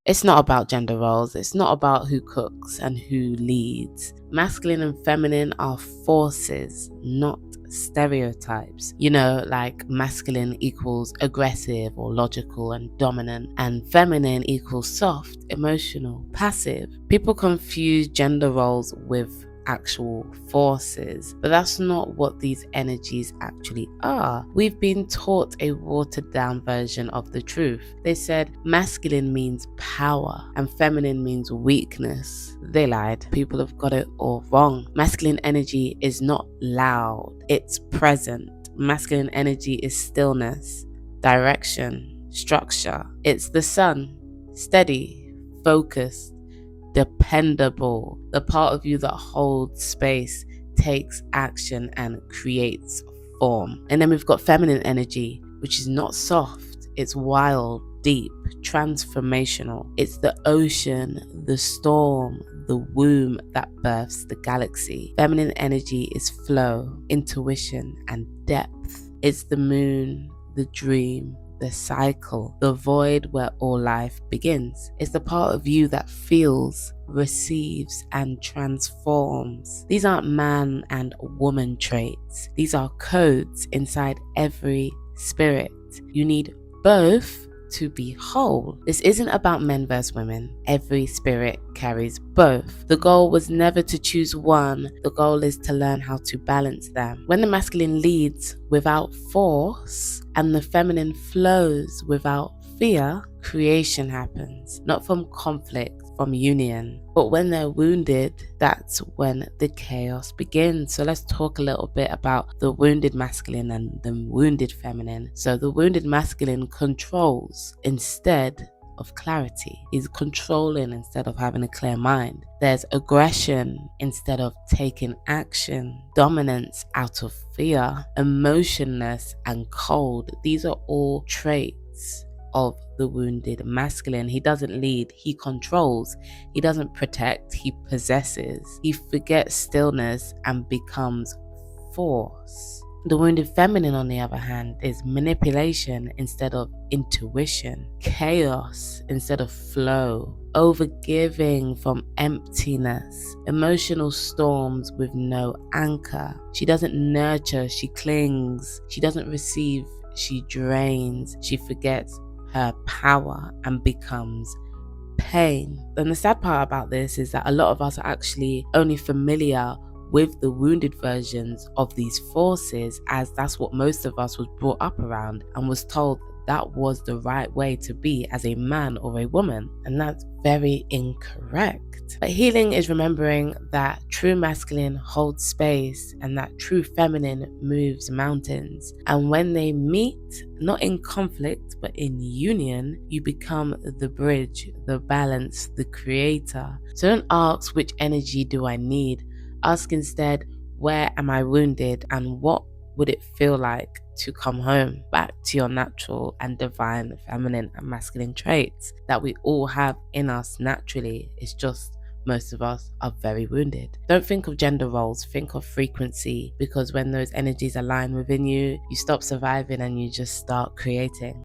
It's not about gender roles. It's not about who cooks and who leads. Masculine and feminine are forces, not stereotypes. Like masculine equals aggressive or logical and dominant, and feminine equals soft, emotional, passive. People confuse gender roles with actual forces, but that's not what these energies actually are. We've been taught a watered down version of the truth. They said masculine means power and feminine means weakness. They lied. People have got it all wrong. Masculine energy is not loud, it's present. Masculine energy is stillness, direction, structure. It's the sun, steady, focused, dependable, the part of you that holds space, takes action, and creates form. And then we've got feminine energy, which is not soft, it's wild, deep, transformational. It's the ocean, the storm, the womb that births the galaxy. Feminine energy is flow, intuition, and depth. It's the moon, the dream, the cycle, the void where all life begins. It's the part of you that feels, receives, and transforms. These aren't man and woman traits. These are codes inside every spirit. You need both to be whole. This isn't about men versus women. Every spirit carries both. The goal was never to choose one. The goal is to learn how to balance them. When the masculine leads without force and the feminine flows without fear, creation happens. Not from conflict, from union. But when they're wounded, that's when the chaos begins. So let's talk a little bit about the wounded masculine and the wounded feminine. So the wounded masculine controls instead of clarity. He's controlling instead of having a clear mind. There's aggression instead of taking action. Dominance out of fear. Emotionless and cold. These are all traits of the wounded masculine. He doesn't lead, he controls. He doesn't protect, he possesses. He forgets stillness and becomes force. The wounded feminine, on the other hand, is manipulation instead of intuition, chaos instead of flow, overgiving from emptiness, emotional storms with no anchor. She doesn't nurture, she clings. She doesn't receive, she drains. She forgets her power and becomes pain. And the sad part about this is that a lot of us are actually only familiar with the wounded versions of these forces, as that's what most of us was brought up around and was told that was the right way to be as a man or a woman, and that's very incorrect. But healing is remembering that true masculine holds space and that true feminine moves mountains. And when they meet, not in conflict but in union, you become the bridge, the balance, the creator. So don't ask, which energy do I need? Ask instead, where am I wounded and what would it feel like to come home back to your natural and divine feminine and masculine traits that we all have in us naturally. It's just most of us are very wounded. Don't think of gender roles, think of frequency, because when those energies align within you, you stop surviving and you just start creating.